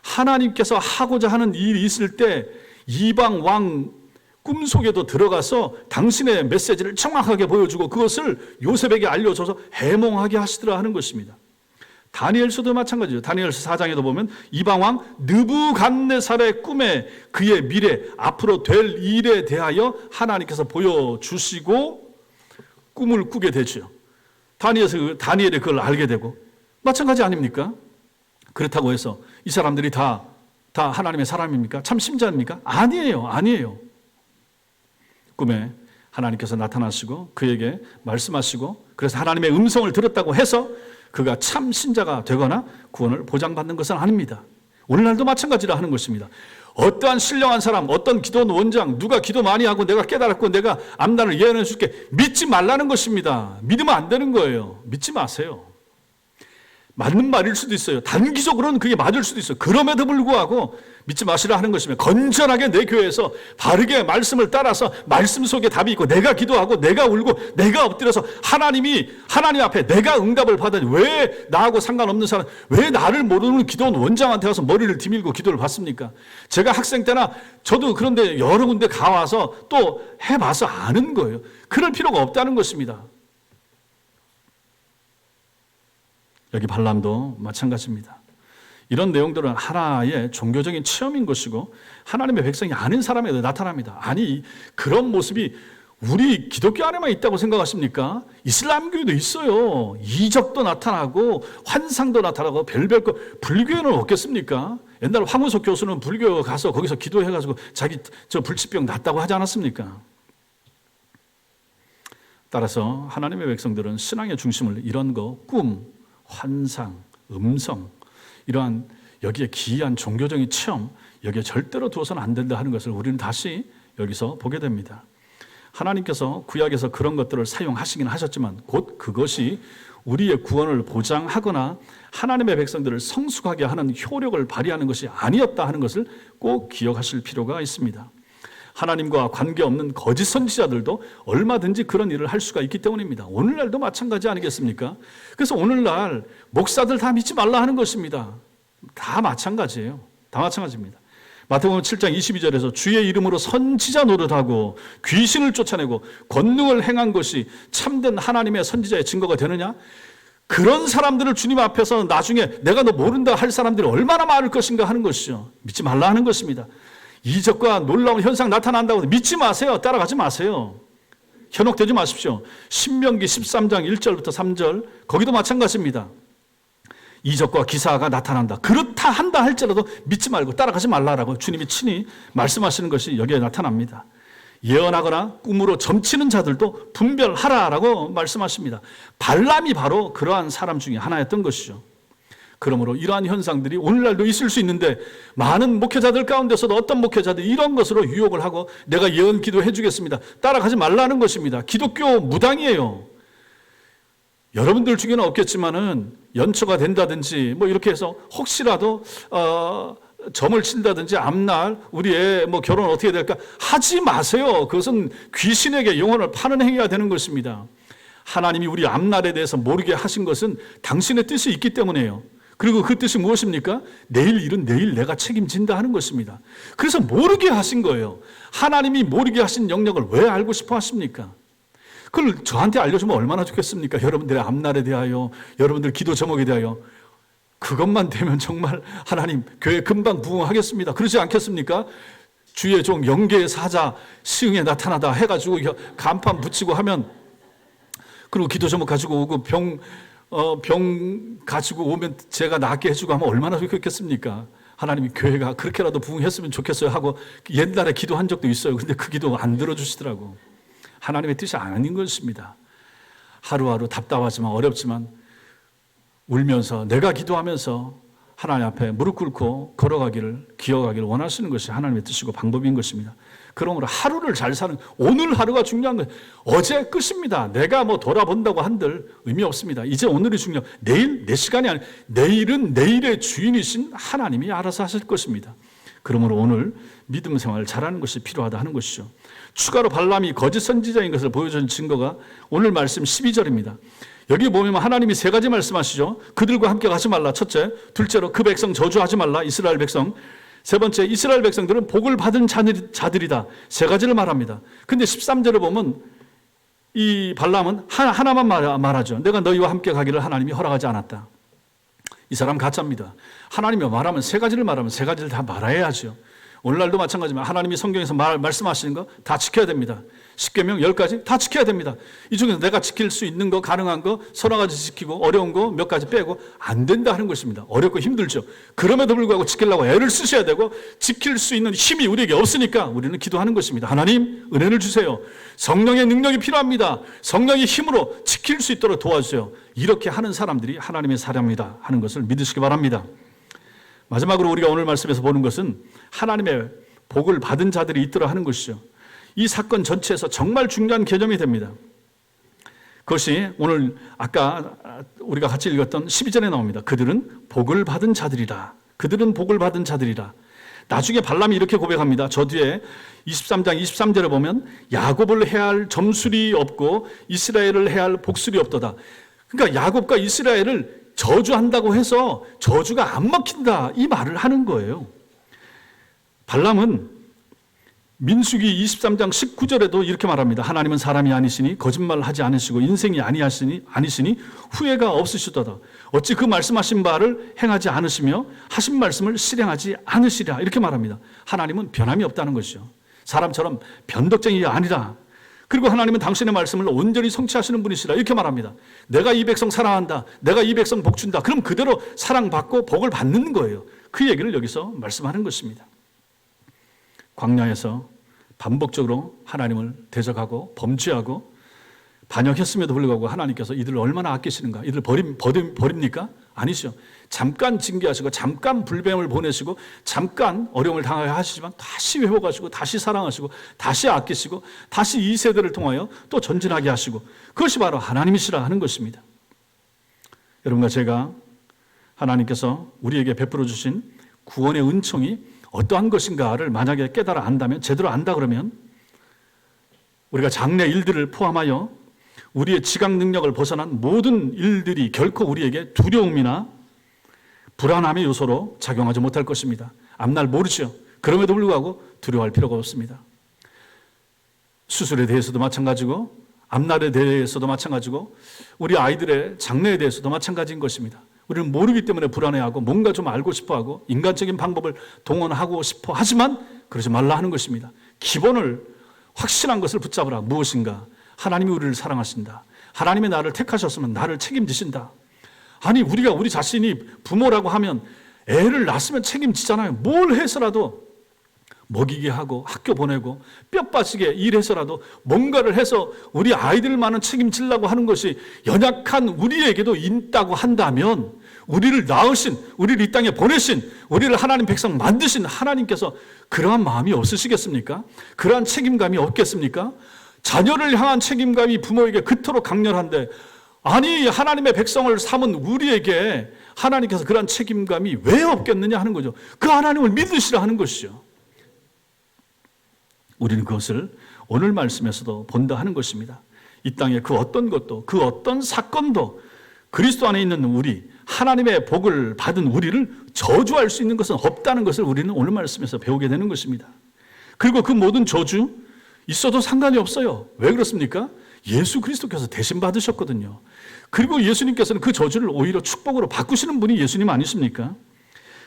하나님께서 하고자 하는 일이 있을 때 이방 왕 꿈속에도 들어가서 당신의 메시지를 정확하게 보여주고 그것을 요셉에게 알려줘서 해몽하게 하시더라 하는 것입니다. 다니엘서도 마찬가지죠. 다니엘서 4장에도 보면 이방왕 느부갓네살의 꿈에 그의 미래, 앞으로 될 일에 대하여 하나님께서 보여주시고 꿈을 꾸게 되죠. 다니엘이 그걸 알게 되고, 마찬가지 아닙니까? 그렇다고 해서 이 사람들이 다 하나님의 사람입니까? 참 심자입니까? 아니에요. 꿈에 하나님께서 나타나시고 그에게 말씀하시고 그래서 하나님의 음성을 들었다고 해서 그가 참 신자가 되거나 구원을 보장받는 것은 아닙니다. 오늘날도 마찬가지라 하는 것입니다. 어떠한 신령한 사람, 어떤 기도 원장, 누가 기도 많이 하고 내가 깨달았고 내가 앞날을 예언해 줄게, 믿지 말라는 것입니다. 믿으면 안 되는 거예요. 믿지 마세요. 맞는 말일 수도 있어요. 단기적으로는 그게 맞을 수도 있어요. 그럼에도 불구하고 믿지 마시라 하는 것이면 건전하게 내 교회에서 바르게 말씀을 따라서 말씀 속에 답이 있고 내가 기도하고 내가 울고 내가 엎드려서 하나님 앞에 내가 응답을 받아야지, 왜 나하고 상관없는 사람, 왜 나를 모르는 기도원 원장한테 가서 머리를 디밀고 기도를 받습니까? 제가 학생 때나 저도 그런데 여러 군데 가와서 또 해봐서 아는 거예요. 그럴 필요가 없다는 것입니다. 여기 발람도 마찬가지입니다. 이런 내용들은 하나의 종교적인 체험인 것이고 하나님의 백성이 아는 사람에게 나타납니다. 아니, 그런 모습이 우리 기독교 안에만 있다고 생각하십니까? 이슬람교에도 있어요. 이적도 나타나고 환상도 나타나고 별별 거. 불교에는 없겠습니까? 옛날 황우석 교수는 불교 가서 거기서 기도해가지고 자기 불치병 낫다고 하지 않았습니까? 따라서 하나님의 백성들은 신앙의 중심을 이런 거, 꿈, 환상, 음성, 이러한 여기에 기이한 종교적인 체험, 여기에 절대로 두어서는 안 된다 하는 것을 우리는 다시 여기서 보게 됩니다. 하나님께서 구약에서 그런 것들을 사용하시긴 하셨지만 곧 그것이 우리의 구원을 보장하거나 하나님의 백성들을 성숙하게 하는 효력을 발휘하는 것이 아니었다 하는 것을 꼭 기억하실 필요가 있습니다. 하나님과 관계없는 거짓 선지자들도 얼마든지 그런 일을 할 수가 있기 때문입니다. 오늘날도 마찬가지 아니겠습니까? 그래서 오늘날 목사들 다 믿지 말라 하는 것입니다. 다 마찬가지예요. 다 마찬가지입니다. 마태복음 7장 22절에서 주의 이름으로 선지자 노릇하고 귀신을 쫓아내고 권능을 행한 것이 참된 하나님의 선지자의 증거가 되느냐? 그런 사람들을 주님 앞에서 나중에 내가 너 모른다 할 사람들이 얼마나 많을 것인가 하는 것이죠. 믿지 말라 하는 것입니다. 이적과 놀라운 현상 나타난다고 믿지 마세요. 따라가지 마세요. 현혹되지 마십시오. 신명기 13장 1절부터 3절 거기도 마찬가지입니다. 이적과 기사가 나타난다. 그렇다 한다 할지라도 믿지 말고 따라가지 말라라고 주님이 친히 말씀하시는 것이 여기에 나타납니다. 예언하거나 꿈으로 점치는 자들도 분별하라라고 말씀하십니다. 발람이 바로 그러한 사람 중에 하나였던 것이죠. 그러므로 이러한 현상들이 오늘날도 있을 수 있는데 많은 목회자들 가운데서도 어떤 목회자들이 이런 것으로 유혹을 하고 내가 예언 기도해 주겠습니다. 따라가지 말라는 것입니다. 기독교 무당이에요. 여러분들 중에는 없겠지만은 연초가 된다든지 뭐 이렇게 해서 혹시라도 점을 친다든지 앞날 우리 애 뭐 결혼 어떻게 될까 하지 마세요. 그것은 귀신에게 영혼을 파는 행위가 되는 것입니다. 하나님이 우리 앞날에 대해서 모르게 하신 것은 당신의 뜻이 있기 때문에요. 그리고 그 뜻이 무엇입니까? 내일 일은 내일 내가 책임진다 하는 것입니다. 그래서 모르게 하신 거예요. 하나님이 모르게 하신 영역을 왜 알고 싶어 하십니까? 그걸 저한테 알려주면 얼마나 좋겠습니까? 여러분들의 앞날에 대하여, 여러분들 기도 제목에 대하여. 그것만 되면 정말 하나님 교회 금방 부흥하겠습니다. 그러지 않겠습니까? 주의 종 영계의 사자 시흥에 나타나다 해가지고 간판 붙이고 하면, 그리고 기도 제목 가지고 오고 병 가지고 오면 제가 낫게 해주고 하면 얼마나 좋겠습니까? 하나님이 교회가 그렇게라도 부흥했으면 좋겠어요 하고 옛날에 기도한 적도 있어요. 근데 그 기도 안 들어주시더라고. 하나님의 뜻이 아닌 것입니다. 하루하루 답답하지만 어렵지만 울면서 내가 기도하면서 하나님 앞에 무릎 꿇고 걸어가기를 기어가기를 원하시는 것이 하나님의 뜻이고 방법인 것입니다. 그러므로 하루를 잘 사는, 오늘 하루가 중요한 거예요. 어제 끝입니다. 내가 뭐 돌아본다고 한들 의미 없습니다. 이제 오늘이 중요해요. 내일 내 시간이 아니에요. 내일은 내일의 주인이신 하나님이 알아서 하실 것입니다. 그러므로 오늘 믿음 생활을 잘하는 것이 필요하다 하는 것이죠. 추가로 발람이 거짓 선지자인 것을 보여준 증거가 오늘 말씀 12절입니다. 여기 보면 하나님이 세 가지 말씀하시죠. 그들과 함께 가지 말라. 첫째. 둘째로 그 백성 저주하지 말라. 이스라엘 백성. 세 번째, 이스라엘 백성들은 복을 받은 자들이다. 세 가지를 말합니다. 근데 13절을 보면 이 발람은 하나만 말하죠. 내가 너희와 함께 가기를 하나님이 허락하지 않았다. 이 사람 가짜입니다. 하나님이 말하면 세 가지를 말하면 세 가지를 다 말해야죠. 오늘날도 마찬가지지만 하나님이 성경에서 말씀하시는 거 다 지켜야 됩니다. 10계명 10가지 다 지켜야 됩니다. 이 중에서 내가 지킬 수 있는 거, 가능한 거 서너 가지 지키고 어려운 거 몇 가지 빼고 안 된다 하는 것입니다. 어렵고 힘들죠. 그럼에도 불구하고 지키려고 애를 쓰셔야 되고 지킬 수 있는 힘이 우리에게 없으니까 우리는 기도하는 것입니다. 하나님 은혜를 주세요. 성령의 능력이 필요합니다. 성령의 힘으로 지킬 수 있도록 도와주세요. 이렇게 하는 사람들이 하나님의 사람이다 하는 것을 믿으시기 바랍니다. 마지막으로 우리가 오늘 말씀에서 보는 것은 하나님의 복을 받은 자들이 있더라 하는 것이죠. 이 사건 전체에서 정말 중요한 개념이 됩니다. 그것이 오늘 아까 우리가 같이 읽었던 12절에 나옵니다. 그들은 복을 받은 자들이라. 그들은 복을 받은 자들이라. 나중에 발람이 이렇게 고백합니다. 저 뒤에 23장 23절에 보면 야곱을 해할 점술이 없고 이스라엘을 해할 복술이 없도다. 그러니까 야곱과 이스라엘을 저주한다고 해서 저주가 안 먹힌다 이 말을 하는 거예요. 발람은 민수기 23장 19절에도 이렇게 말합니다. 하나님은 사람이 아니시니 거짓말하지 않으시고 인생이 아니시니 후회가 없으시도다. 어찌 그 말씀하신 바를 행하지 않으시며 하신 말씀을 실행하지 않으시랴 이렇게 말합니다. 하나님은 변함이 없다는 것이죠. 사람처럼 변덕쟁이가 아니라, 그리고 하나님은 당신의 말씀을 온전히 성취하시는 분이시라 이렇게 말합니다. 내가 이 백성 사랑한다. 내가 이 백성 복준다. 그럼 그대로 사랑받고 복을 받는 거예요. 그 얘기를 여기서 말씀하는 것입니다. 광야에서 반복적으로 하나님을 대적하고 범죄하고 반역했음에도 불구하고 하나님께서 이들을 얼마나 아끼시는가. 이들을 버립니까? 아니죠. 잠깐 징계하시고 잠깐 불뱀을 보내시고 잠깐 어려움을 당하게 하시지만 다시 회복하시고 다시 사랑하시고 다시 아끼시고 다시 이 세대를 통하여 또 전진하게 하시고, 그것이 바로 하나님이시라 하는 것입니다. 여러분과 제가 하나님께서 우리에게 베풀어 주신 구원의 은총이 어떠한 것인가를 만약에 깨달아 안다면, 제대로 안다 그러면 우리가 장래 일들을 포함하여 우리의 지각 능력을 벗어난 모든 일들이 결코 우리에게 두려움이나 불안함의 요소로 작용하지 못할 것입니다. 앞날 모르죠. 그럼에도 불구하고 두려워할 필요가 없습니다. 수술에 대해서도 마찬가지고 앞날에 대해서도 마찬가지고 우리 아이들의 장래에 대해서도 마찬가지인 것입니다. 우리는 모르기 때문에 불안해하고 뭔가 좀 알고 싶어하고 인간적인 방법을 동원하고 싶어 하지만 그러지 말라 하는 것입니다. 기본을 확실한 것을 붙잡으라. 무엇인가? 하나님이 우리를 사랑하신다. 하나님이 나를 택하셨으면 나를 책임지신다. 아니, 우리가 우리 자신이 부모라고 하면 애를 낳았으면 책임지잖아요. 뭘 해서라도 먹이게 하고 학교 보내고 뼈 빠지게 일해서라도 뭔가를 해서 우리 아이들만은 책임지려고 하는 것이 연약한 우리에게도 있다고 한다면, 우리를 낳으신, 우리를 이 땅에 보내신, 우리를 하나님 백성 만드신 하나님께서 그러한 마음이 없으시겠습니까? 그러한 책임감이 없겠습니까? 자녀를 향한 책임감이 부모에게 그토록 강렬한데, 아니 하나님의 백성을 삼은 우리에게 하나님께서 그러한 책임감이 왜 없겠느냐 하는 거죠. 그 하나님을 믿으시라 하는 것이죠. 우리는 그것을 오늘 말씀에서도 본다 하는 것입니다. 이 땅의 그 어떤 것도, 그 어떤 사건도 그리스도 안에 있는 우리, 하나님의 복을 받은 우리를 저주할 수 있는 것은 없다는 것을 우리는 오늘 말씀에서 배우게 되는 것입니다. 그리고 그 모든 저주 있어도 상관이 없어요. 왜 그렇습니까? 예수 그리스도께서 대신 받으셨거든요. 그리고 예수님께서는 그 저주를 오히려 축복으로 바꾸시는 분이 예수님 아니십니까?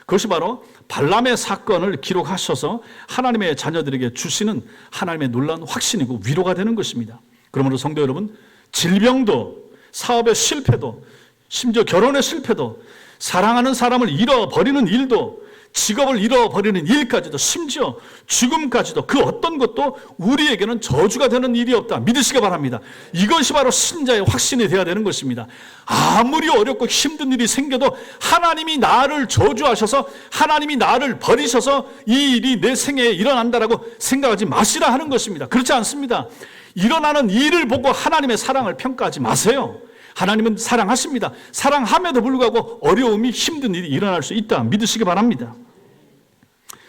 그것이 바로 발람의 사건을 기록하셔서 하나님의 자녀들에게 주시는 하나님의 놀라운 확신이고 위로가 되는 것입니다. 그러므로 성도 여러분, 질병도, 사업의 실패도, 심지어 결혼의 실패도, 사랑하는 사람을 잃어버리는 일도, 직업을 잃어버리는 일까지도, 심지어 죽음까지도, 그 어떤 것도 우리에게는 저주가 되는 일이 없다. 믿으시기 바랍니다. 이것이 바로 신자의 확신이 되어야 되는 것입니다. 아무리 어렵고 힘든 일이 생겨도 하나님이 나를 저주하셔서, 하나님이 나를 버리셔서 이 일이 내 생애에 일어난다라고 생각하지 마시라 하는 것입니다. 그렇지 않습니다. 일어나는 일을 보고 하나님의 사랑을 평가하지 마세요. 하나님은 사랑하십니다. 사랑함에도 불구하고 어려움이, 힘든 일이 일어날 수 있다. 믿으시기 바랍니다.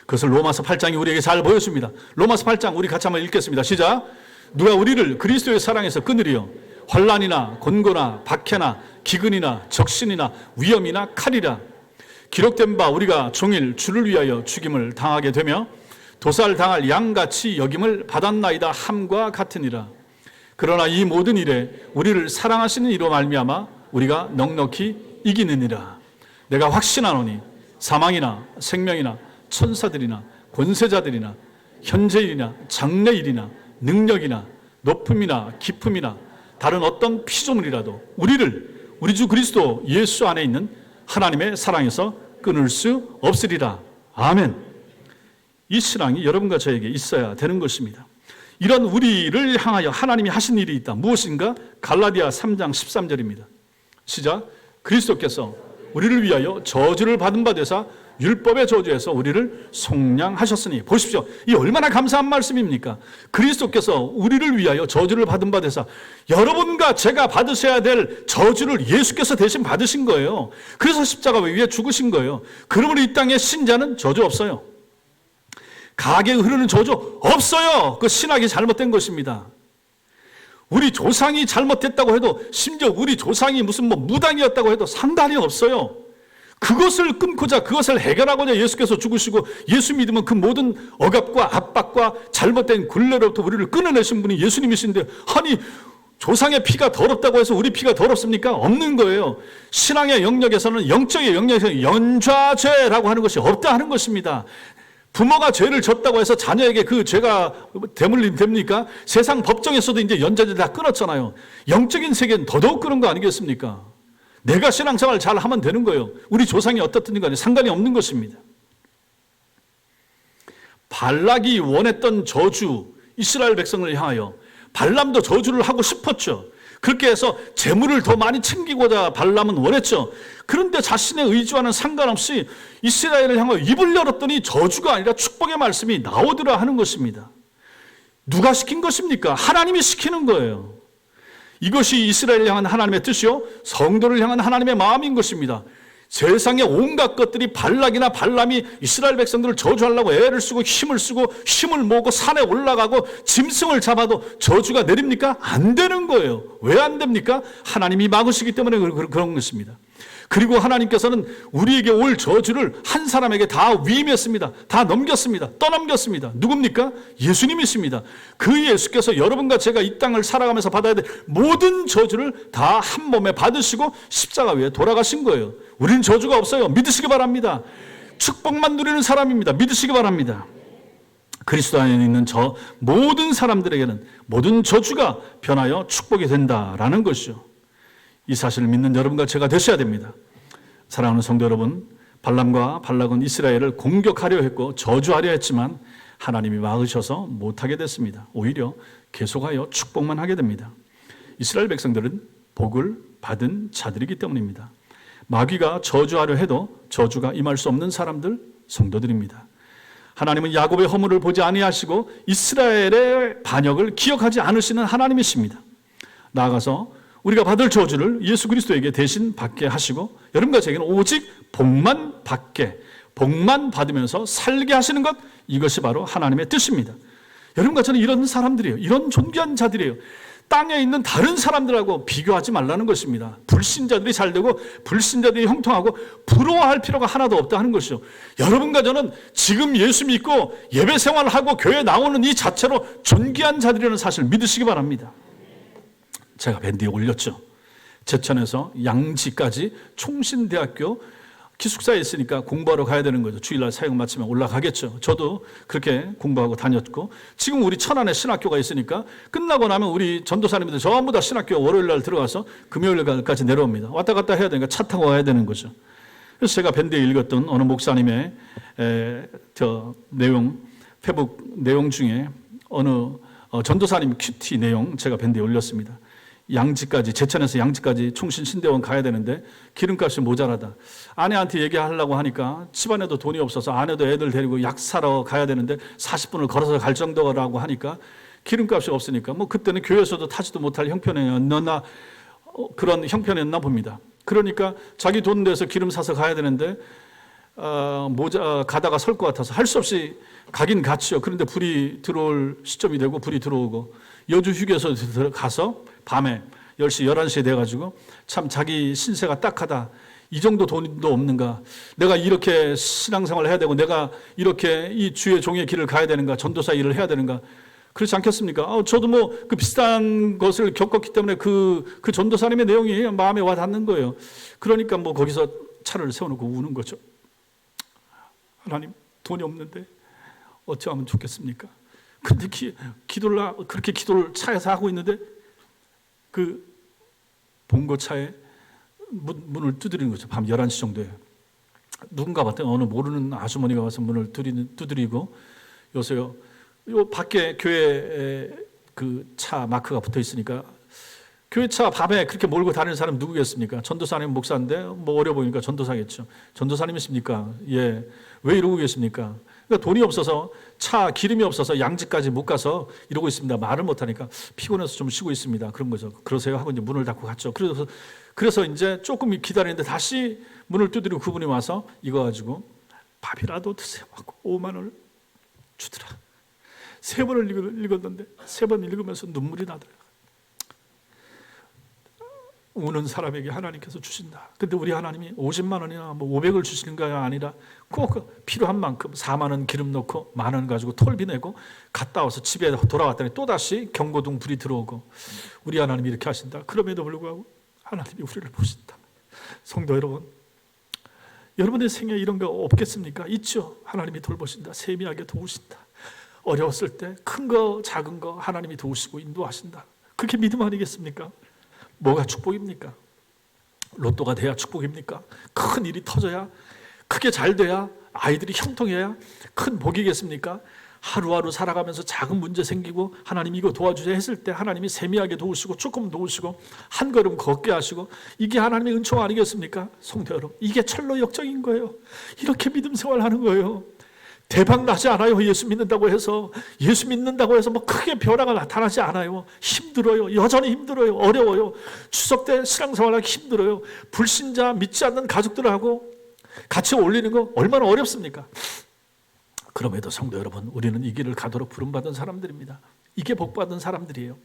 그것을 로마서 8장이 우리에게 잘 보여줍니다. 로마서 8장 우리 같이 한번 읽겠습니다. 시작. 누가 우리를 그리스도의 사랑에서 끊으리요? 환난이나 곤고나 박해나 기근이나 적신이나 위험이나 칼이라. 기록된 바 우리가 종일 주를 위하여 죽임을 당하게 되며 도살당할 양같이 여김을 받았나이다 함과 같으니라. 그러나 이 모든 일에 우리를 사랑하시는 이로 말미암아 우리가 넉넉히 이기느니라. 내가 확신하노니 사망이나 생명이나 천사들이나 권세자들이나 현재일이나 장래일이나 능력이나 높음이나 깊음이나 다른 어떤 피조물이라도 우리를 우리 주 그리스도 예수 안에 있는 하나님의 사랑에서 끊을 수 없으리라. 아멘. 이 신앙이 여러분과 저에게 있어야 되는 것입니다. 이런 우리를 향하여 하나님이 하신 일이 있다. 무엇인가? 갈라디아 3장 13절입니다. 시작. 그리스도께서 우리를 위하여 저주를 받은 바 되사 율법의 저주에서 우리를 속량하셨으니. 보십시오. 이 얼마나 감사한 말씀입니까? 그리스도께서 우리를 위하여 저주를 받은 바 되사, 여러분과 제가 받으셔야 될 저주를 예수께서 대신 받으신 거예요. 그래서 십자가 위에 죽으신 거예요. 그러므로 이 땅에 신자는 저주 없어요. 가게 흐르는 저주 없어요. 그 신학이 잘못된 것입니다. 우리 조상이 잘못했다고 해도, 심지어 우리 조상이 무슨 무당이었다고 해도 상관이 없어요. 그것을 끊고자, 그것을 해결하고자 예수께서 죽으시고, 예수 믿으면 그 모든 억압과 압박과 잘못된 굴레로부터 우리를 끊어내신 분이 예수님이신데, 아니 조상의 피가 더럽다고 해서 우리 피가 더럽습니까? 없는 거예요. 신앙의 영역에서는, 영적의 영역에서는 연좌죄라고 하는 것이 없다 하는 것입니다. 부모가 죄를 졌다고 해서 자녀에게 그 죄가 대물림 됩니까? 세상 법정에서도 이제 연좌제 다 끊었잖아요. 영적인 세계는 더더욱 그런 거 아니겠습니까? 내가 신앙생활 잘 하면 되는 거예요. 우리 조상이 어떻든 간에 상관이 없는 것입니다. 발락이 원했던 저주, 이스라엘 백성을 향하여 발람도 저주를 하고 싶었죠. 그렇게 해서 재물을 더 많이 챙기고자 발람은 원했죠. 그런데 자신의 의지와는 상관없이 이스라엘을 향하여 입을 열었더니 저주가 아니라 축복의 말씀이 나오더라 하는 것입니다. 누가 시킨 것입니까? 하나님이 시키는 거예요. 이것이 이스라엘을 향한 하나님의 뜻이요, 성도를 향한 하나님의 마음인 것입니다. 세상의 온갖 것들이 발락이나 발람이 이스라엘 백성들을 저주하려고 애를 쓰고 힘을 모으고 산에 올라가고 짐승을 잡아도 저주가 내립니까? 안 되는 거예요. 왜 안 됩니까? 하나님이 막으시기 때문에 그런 것입니다. 그리고 하나님께서는 우리에게 올 저주를 한 사람에게 다 위임했습니다. 다 넘겼습니다. 떠넘겼습니다. 누굽니까? 예수님이십니다. 그 예수께서 여러분과 제가 이 땅을 살아가면서 받아야 될 모든 저주를 다 한 몸에 받으시고 십자가 위에 돌아가신 거예요. 우리는 저주가 없어요. 믿으시기 바랍니다. 축복만 누리는 사람입니다. 믿으시기 바랍니다. 그리스도 안에 있는 저 모든 사람들에게는 모든 저주가 변하여 축복이 된다라는 것이죠. 이 사실을 믿는 여러분과 제가 되셔야 됩니다. 사랑하는 성도 여러분, 발람과 발락은 이스라엘을 공격하려 했고 저주하려 했지만 하나님이 막으셔서 못하게 됐습니다. 오히려 계속하여 축복만 하게 됩니다. 이스라엘 백성들은 복을 받은 자들이기 때문입니다. 마귀가 저주하려 해도 저주가 임할 수 없는 사람들, 성도들입니다. 하나님은 야곱의 허물을 보지 아니하시고 이스라엘의 반역을 기억하지 않으시는 하나님이십니다. 나아가서 우리가 받을 저주를 예수 그리스도에게 대신 받게 하시고 여러분과 제게는 오직 복만 받게, 복만 받으면서 살게 하시는 것, 이것이 바로 하나님의 뜻입니다. 여러분과 저는 이런 사람들이에요. 이런 존귀한 자들이에요. 땅에 있는 다른 사람들하고 비교하지 말라는 것입니다. 불신자들이 잘되고 불신자들이 형통하고 부러워할 필요가 하나도 없다 하는 것이죠. 여러분과 저는 지금 예수 믿고 예배 생활을 하고 교회 나오는 이 자체로 존귀한 자들이라는 사실을 믿으시기 바랍니다. 제가 밴드에 올렸죠. 제천에서 양지까지 총신대학교 기숙사에 있으니까 공부하러 가야 되는 거죠. 주일날 사역 마치면 올라가겠죠. 저도 그렇게 공부하고 다녔고, 지금 우리 천안에 신학교가 있으니까 끝나고 나면 우리 전도사님들 전부 다 신학교 월요일날 들어가서 금요일까지 내려옵니다. 왔다 갔다 해야 되니까 차 타고 와야 되는 거죠. 그래서 제가 밴드에 읽었던 어느 목사님의 페북 내용 중에 어느 전도사님 큐티 내용 제가 밴드에 올렸습니다. 양지까지, 제천에서 양지까지 총신신대원 가야 되는데 기름값이 모자라다. 아내한테 얘기하려고 하니까 집안에도 돈이 없어서 아내도 애들 데리고 약 사러 가야 되는데 40분을 걸어서 갈 정도라고 하니까 기름값이 없으니까 뭐 그때는 교회에서도 타지도 못할 형편이었나, 그런 형편이었나 봅니다. 그러니까 자기 돈 내서 기름 사서 가야 되는데 가다가 설 것 같아서 할 수 없이 가긴 갔죠. 그런데 불이 들어올 시점이 되고 불이 들어오고 여주 휴게소 가서 밤에 10시, 11시에 돼가지고 참 자기 신세가 딱하다. 이 정도 돈도 없는가? 내가 이렇게 신앙생활을 해야 되고 내가 이렇게 이 주의 종의 길을 가야 되는가? 전도사 일을 해야 되는가? 그렇지 않겠습니까? 저도 뭐 그 비슷한 것을 겪었기 때문에 그 전도사님의 내용이 마음에 와 닿는 거예요. 그러니까 뭐 거기서 차를 세워놓고 우는 거죠. 하나님, 돈이 없는데 어찌하면 좋겠습니까? 근데 그렇게 기도를 차에서 하고 있는데 그 봉고차에 문을 두드리는 거죠. 밤 11시 정도에. 누군가 봤더니 어느 모르는 아주머니가 와서 문을 두드리고, 여보세요. 요 밖에 교회 그 차 마크가 붙어 있으니까 교회 차 밤에 그렇게 몰고 다니는 사람 누구겠습니까? 전도사님 목사인데 뭐 어려 보이니까 전도사겠죠. 전도사님이십니까? 예. 왜 이러고 계십니까? 그러니까 돈이 없어서 차 기름이 없어서 양지까지 못 가서 이러고 있습니다. 말을 못 하니까 피곤해서 좀 쉬고 있습니다. 그런 거죠. 그러세요 하고 이제 문을 닫고 갔죠. 그래서 이제 조금 기다리는데 다시 문을 두드리고 그분이 와서 이거 가지고 밥이라도 드세요 하고 5만 원을 주더라. 3번을 읽었는데 3번 읽으면서 눈물이 나더라고요. 우는 사람에게 하나님께서 주신다. 근데 우리 하나님이 50만 원이나 뭐 500을 주시는 거야 아니라 꼭 필요한 만큼 4만 원 기름 넣고 10,000원 가지고 톨비 내고 갔다 와서 집에 돌아왔더니 또다시 경고등 불이 들어오고, 우리 하나님이 이렇게 하신다. 그럼에도 불구하고 하나님이 우리를 보신다. 성도 여러분, 여러분의 생애에 이런 거 없겠습니까? 있죠. 하나님이 돌보신다. 세미하게 도우신다. 어려웠을 때 큰 거 작은 거 하나님이 도우시고 인도하신다. 그게 믿음 아니겠습니까? 뭐가 축복입니까? 로또가 돼야 축복입니까? 큰 일이 터져야, 크게 잘 돼야, 아이들이 형통해야 큰 복이겠습니까? 하루하루 살아가면서 작은 문제 생기고 하나님 이거 도와주세요 했을 때 하나님이 세미하게 도우시고 조금 도우시고 한 걸음 걷게 하시고, 이게 하나님의 은총 아니겠습니까? 성도 여러분, 이게 철로 역정인 거예요. 이렇게 믿음 생활하는 거예요. 대박 나지 않아요. 예수 믿는다고 해서 뭐 크게 변화가 나타나지 않아요. 힘들어요. 여전히 힘들어요. 어려워요. 추석 때 신앙생활하기 힘들어요. 불신자 믿지 않는 가족들하고 같이 어울리는 거 얼마나 어렵습니까? 그럼에도 성도 여러분, 우리는 이 길을 가도록 부름받은 사람들입니다. 이게 복받은 사람들이에요.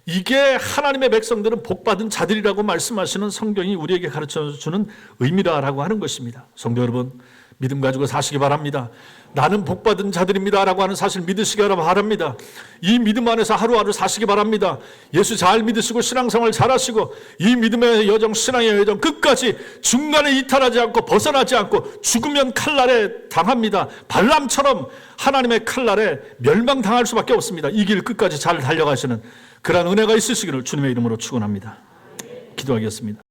이게 하나님의 백성들은 복받은 자들이라고 말씀하시는 성경이 우리에게 가르쳐주는 의미라고 하는 것입니다. 성도 여러분, 믿음 가지고 사시기 바랍니다. 나는 복받은 자들입니다 라고 하는 사실 믿으시기 바랍니다. 이 믿음 안에서 하루하루 사시기 바랍니다. 예수 잘 믿으시고 신앙생활 잘하시고 이 믿음의 여정, 신앙의 여정 끝까지 중간에 이탈하지 않고 벗어나지 않고 죽으면 칼날에 당합니다. 발람처럼 하나님의 칼날에 멸망당할 수밖에 없습니다. 이 길 끝까지 잘 달려가시는 그러한 은혜가 있으시기를 주님의 이름으로 축원합니다. 기도하겠습니다.